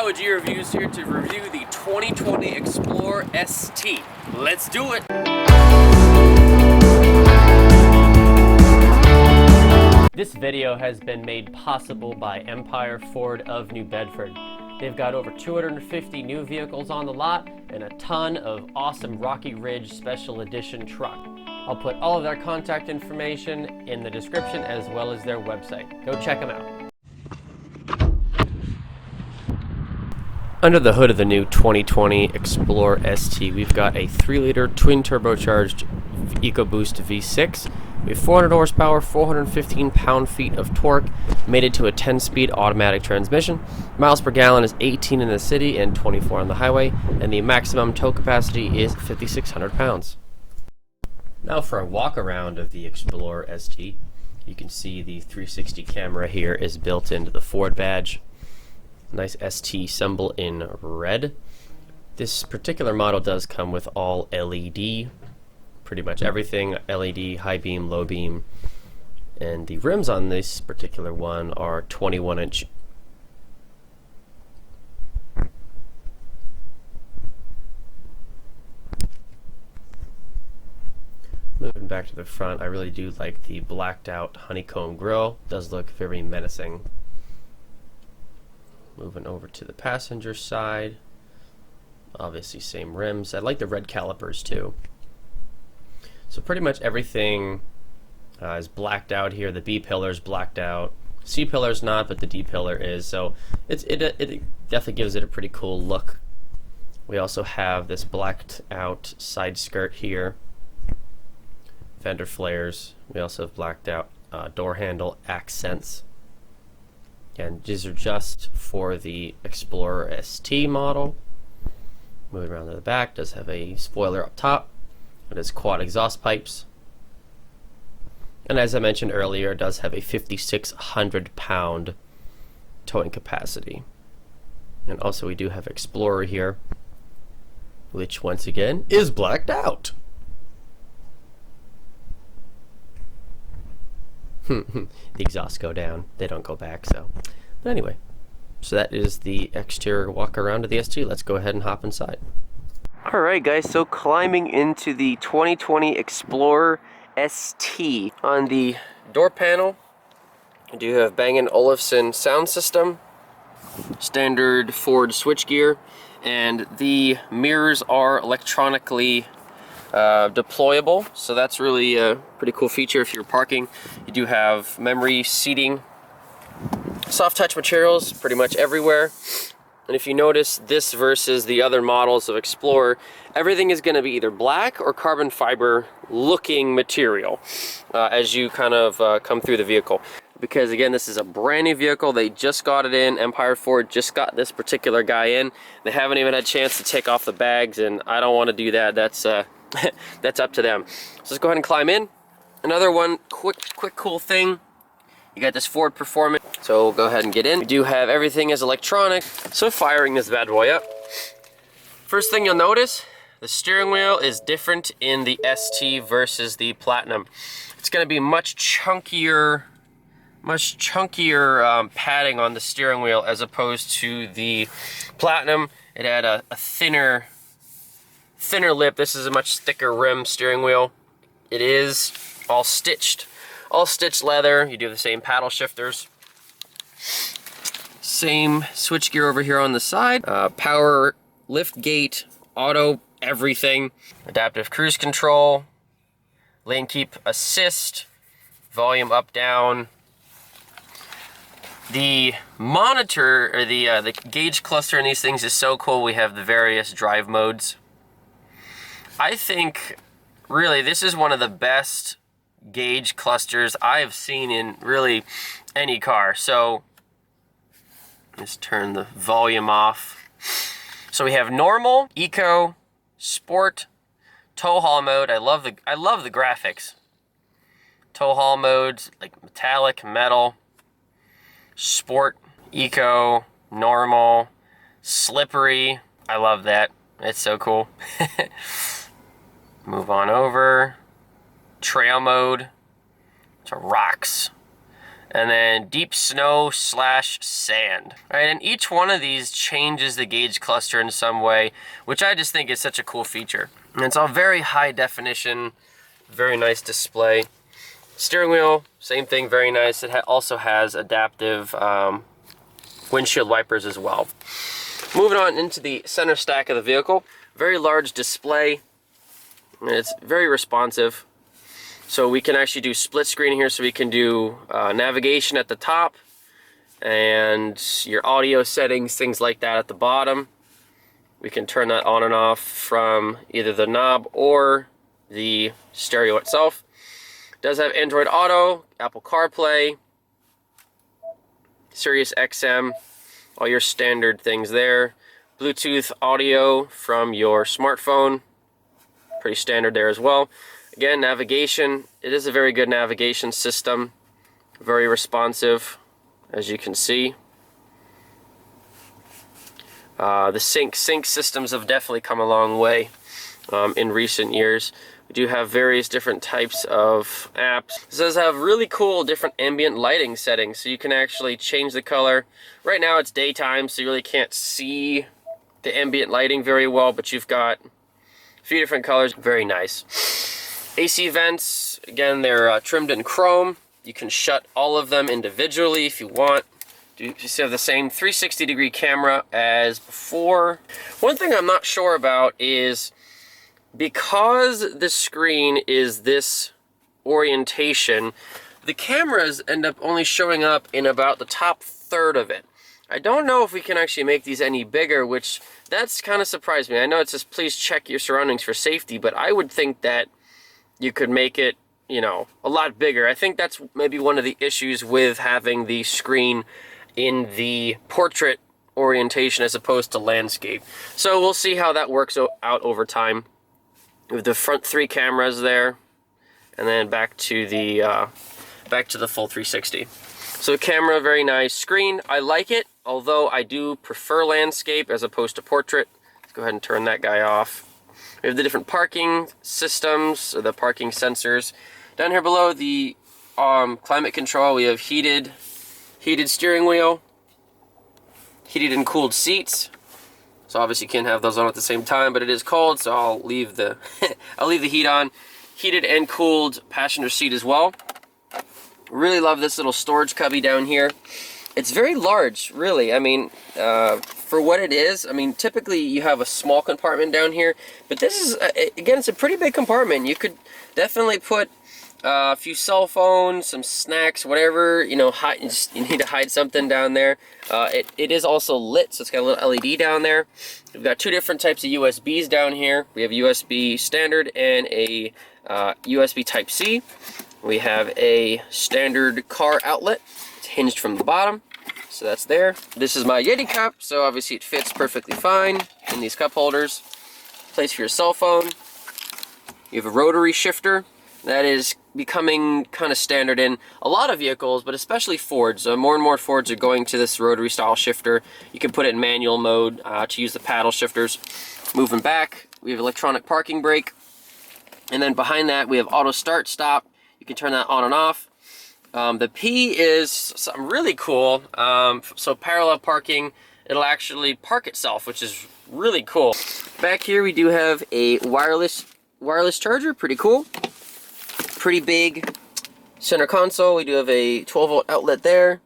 Kyle with GReviewz here to review the 2020 Explorer ST. Let's do it! This video has been made possible by Empire Ford of New Bedford. They've got over 250 new vehicles on the lot and a ton of awesome Rocky Ridge Special Edition truck. I'll put all of their contact information in the description as well as their website. Go check them out. Under the hood of the new 2020 Explorer ST, we've got a 3-liter twin turbocharged Ecoboost V6. We have 400 horsepower, 415 pound-feet of torque, mated to a 10-speed automatic transmission. Miles per gallon is 18 in the city and 24 on the highway, and the maximum tow capacity is 5,600 pounds. Now for a walk-around of the Explorer ST. You can see the 360 camera here is built into the Ford badge. Nice ST symbol in red. This particular model does come with all LED, pretty much everything, LED, high beam, low beam, and the rims on this particular one are 21-inch. Moving back to the front, I really do like the blacked out honeycomb grille. It does look very menacing. Moving over to the passenger side, obviously same rims. I like the red calipers too. So pretty much everything is blacked out here. The B pillar is blacked out. C pillar is not, but the D pillar is. So it definitely gives it a pretty cool look. We also have this blacked out side skirt here. Fender flares. We also have blacked out door handle accents. And these are just for the Explorer ST model. Moving around to the back, does have a spoiler up top. It has quad exhaust pipes. And as I mentioned earlier, it does have a 5,600 pound towing capacity. And also we do have Explorer here, which once again is blacked out. The exhausts go down, they don't go back, so. But anyway, so that is the exterior walk around of the ST. Let's go ahead and hop inside. Alright guys, so climbing into the 2020 Explorer ST. On the door panel, we do have Bang & Olufsen sound system, standard Ford switchgear, and the mirrors are electronically deployable, so that's really a pretty cool feature if you're parking. You do have memory seating, soft touch materials pretty much everywhere. And if you notice this versus the other models of Explorer, everything is going to be either black or carbon fiber looking material as you kind of come through the vehicle. Because again, this is a brand new vehicle. They just got it in. Empire Ford just got this particular guy in. They haven't even had a chance to take off the bags, and I don't want to do that. That's that's up to them. So let's go ahead and climb in. Another one quick cool thing, you got this Ford Performance, so we'll go ahead and get in. We do have everything as electronic, so firing this bad boy up. First thing you'll notice, the steering wheel is different in the ST versus the Platinum. It's going to be much chunkier padding on the steering wheel as opposed to the Platinum. It had a thinner lip. This is a much thicker rim steering wheel. It is all stitched leather. You do the same paddle shifters, same switch gear over here on the side, power lift gate, auto everything, adaptive cruise control, lane keep assist, volume up down. The monitor, or the gauge cluster in these things is so cool. We have the various drive modes. I think really this is one of the best gauge clusters I've seen in really any car. So let's turn the volume off. So we have normal, eco, sport, tow haul mode. I love the graphics. Tow haul modes like metallic, metal, sport, eco, normal, slippery. I love that. It's so cool. Move on over. Trail mode to rocks. and then deep snow / sand. All right, and each one of these changes the gauge cluster in some way, which I just think is such a cool feature. And it's all very high definition, very nice display. Steering wheel, same thing, very nice. It also has adaptive windshield wipers as well. Moving on into the center stack of the vehicle, very large display. It's very responsive. So we can actually do split screen here, so we can do navigation at the top and your audio settings, things like that at the bottom. We can turn that on and off from either the knob or the stereo itself. It does have Android Auto, Apple CarPlay, Sirius XM, all your standard things there. Bluetooth audio from your smartphone, pretty standard there as well. Again, navigation, it is a very good navigation system, very responsive, as you can see. The sync systems have definitely come a long way in recent years. We do have various different types of apps. This does have really cool different ambient lighting settings, so you can actually change the color. Right now it's daytime, so you really can't see the ambient lighting very well, but you've got a few different colors, very nice. AC vents, again, they're trimmed in chrome. You can shut all of them individually if you want. You still have the same 360-degree camera as before. One thing I'm not sure about is, because the screen is this orientation, the cameras end up only showing up in about the top third of it. I don't know if we can actually make these any bigger, which that's kind of surprised me. I know it says please check your surroundings for safety, but I would think that you could make it, you know, a lot bigger. I think that's maybe one of the issues with having the screen in the portrait orientation as opposed to landscape. So we'll see how that works out over time. With the front 3 cameras there, and then back to the full 360. So camera, very nice. Screen, I like it, although I do prefer landscape as opposed to portrait. Let's go ahead and turn that guy off. We have the different parking systems, or the parking sensors. Down here below, the climate control, we have heated steering wheel, heated and cooled seats. So obviously you can't have those on at the same time, but it is cold, so I'll leave the I'll leave the heat on. Heated and cooled passenger seat as well. Really love this little storage cubby down here. It's very large, really. I mean, for what it is, I mean, typically you have a small compartment down here, but this is, again, it's a pretty big compartment. You could definitely put a few cell phones, some snacks, whatever, you know, you need to hide something down there. It is also lit, so it's got a little LED down there. We've got 2 different types of USBs down here. We have USB standard and a USB Type-C. We have a standard car outlet. It's hinged from the bottom, so that's there. This is my Yeti cup, so obviously it fits perfectly fine in these cup holders. Place for your cell phone. You have a rotary shifter. That is becoming kind of standard in a lot of vehicles, but especially Fords. More and more Fords are going to this rotary style shifter. You can put it in manual mode to use the paddle shifters. Moving back, we have electronic parking brake. And then behind that, we have auto start stop. You can turn that on and off. The P is something really cool. So parallel parking, it'll actually park itself, which is really cool. Back here, we do have a wireless charger, pretty cool. Pretty big center console. We do have a 12-volt outlet there,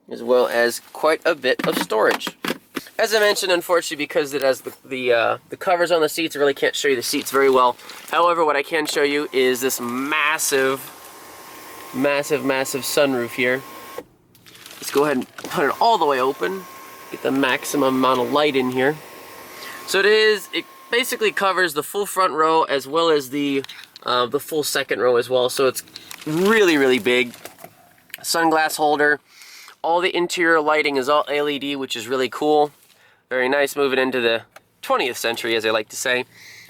as well as quite a bit of storage. As I mentioned, unfortunately, because it has the covers on the seats, I really can't show you the seats very well. However, what I can show you is this massive sunroof here. Let's go ahead and put it all the way open, get the maximum amount of light in here. So it basically covers the full front row as well as the full second row as well. So it's really, really big. Sunglass holder. All the interior lighting is all LED, which is really cool. Very nice, moving into the 20th century, as I like to say.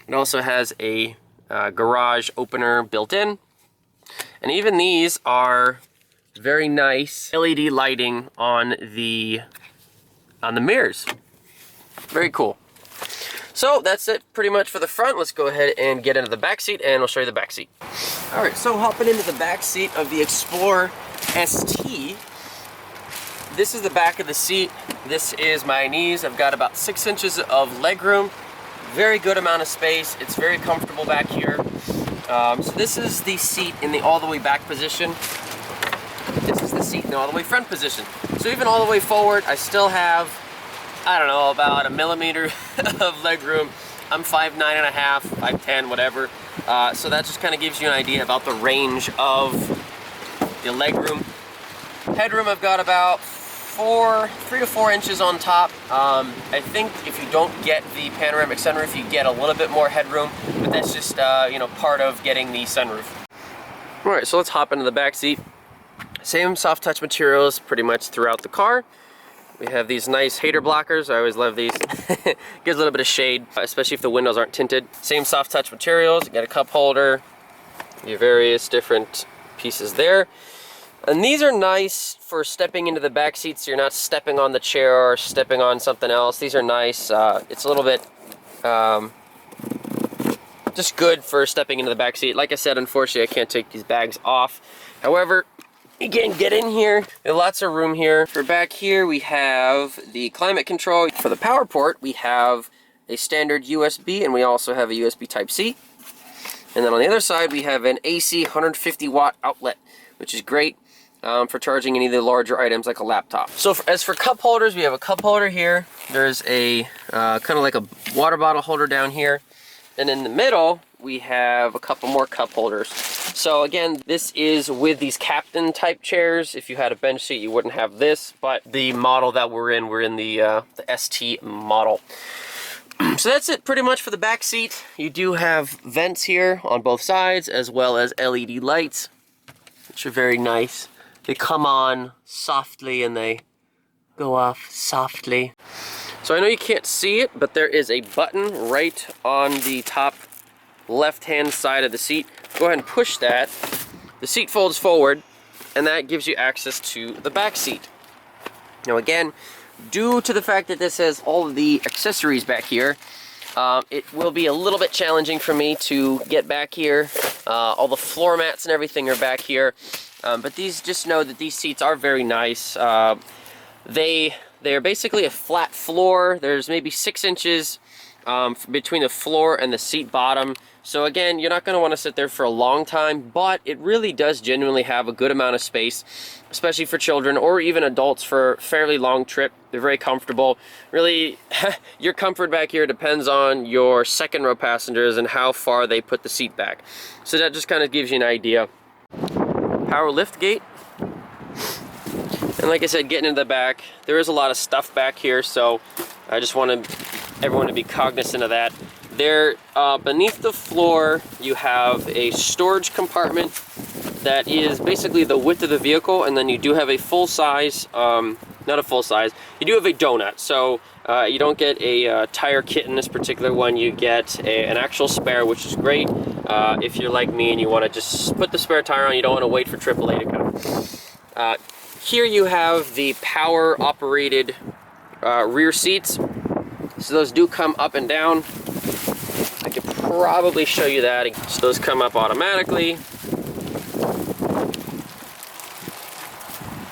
It also has a garage opener built in. And even these are very nice LED lighting on the mirrors. Very cool. So that's it pretty much for the front. Let's go ahead and get into the back seat, and I'll show you the back seat. All right, so hopping into the back seat of the Explorer, ST. This is the back of the seat. This is my knees. I've got about 6 inches of leg room. Very good amount of space. It's very comfortable back here. So this is the seat in the all the way back position. This is the seat in the all the way front position. So even all the way forward, I still have, I don't know, about 1 millimeter of leg room. I'm 5'9" and a half, 5'10", whatever. So that just kind of gives you an idea about the range of the leg room. Headroom, I've got about 3 to 4 inches on top. I think if you don't get the panoramic sunroof, you get a little bit more headroom, but that's just you know, part of getting the sunroof. All right, so let's hop into the back seat. Same soft touch materials pretty much throughout the car. We have these nice hater blockers. I always love these. Gives a little bit of shade, especially if the windows aren't tinted. Same soft touch materials. You got a cup holder, your various different pieces there. And these are nice for stepping into the back seat, so you're not stepping on the chair or stepping on something else. These are nice. It's a little bit just good for stepping into the back seat. Like I said, unfortunately, I can't take these bags off. However, you can get in here. There's lots of room here. For back here, we have the climate control. For the power port, we have a standard USB, and we also have a USB Type-C. And then on the other side, we have an AC 150 watt outlet, which is great for charging any of the larger items like a laptop. So as for cup holders, we have a cup holder here. There's a kind of like a water bottle holder down here. And in the middle, we have a couple more cup holders. So again, this is with these captain type chairs. If you had a bench seat, you wouldn't have this, but the model that we're in the ST model. So that's it pretty much for the back seat. You do have vents here on both sides, as well as LED lights, which are very nice. They come on softly and they go off softly. So I know you can't see it, but there is a button right on the top left-hand side of the seat. Go ahead and push that. The seat folds forward, and that gives you access to the back seat. Now again, due to the fact that this has all of the accessories back here, it will be a little bit challenging for me to get back here. All the floor mats and everything are back here. But just know that these seats are very nice. They are basically a flat floor. There's maybe 6 inches between the floor and the seat bottom. So again, you're not going to want to sit there for a long time, but it really does genuinely have a good amount of space, especially for children or even adults for a fairly long trip. They're very comfortable. Really, your comfort back here depends on your second row passengers and how far they put the seat back. So that just kind of gives you an idea. Power lift gate. And like I said, getting into the back, there is a lot of stuff back here, so I just want everyone to be cognizant of that. There, beneath the floor, you have a storage compartment that is basically the width of the vehicle, and then you do have a full size, not a full size, you do have a donut. So you don't get a tire kit in this particular one, you get an actual spare, which is great. If you're like me and you want to just put the spare tire on, you don't want to wait for AAA to come. Here you have the power operated rear seats. So those do come up and down. I could probably show you that. So those come up automatically.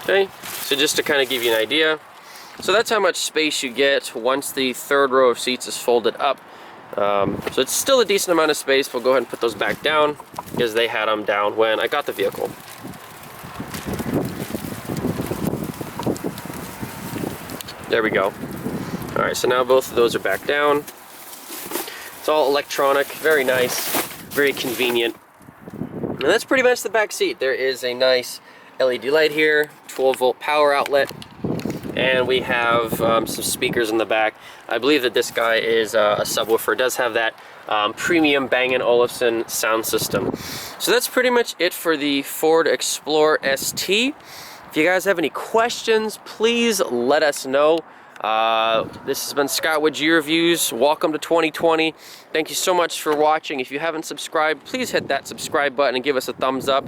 Okay, so just to kind of give you an idea. So that's how much space you get once the third row of seats is folded up. So it's still a decent amount of space. We'll go ahead and put those back down because they had them down when I got the vehicle. There we go. All right, so now both of those are back down. It's all electronic, very nice, very convenient. And that's pretty much the back seat. There is a nice LED light here, 12-volt power outlet, and we have some speakers in the back. I believe that this guy is a subwoofer. It does have that premium Bang & Olufsen sound system. So that's pretty much it for the Ford Explorer ST. If you guys have any questions, please let us know. This has been Scott with GReviewz. Welcome to 2020. Thank you so much for watching. If you haven't subscribed, please hit that subscribe button and give us a thumbs up.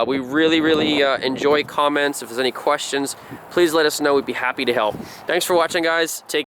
We really enjoy comments. If there's any questions, please let us know. We'd be happy to help. Thanks for watching, guys. Take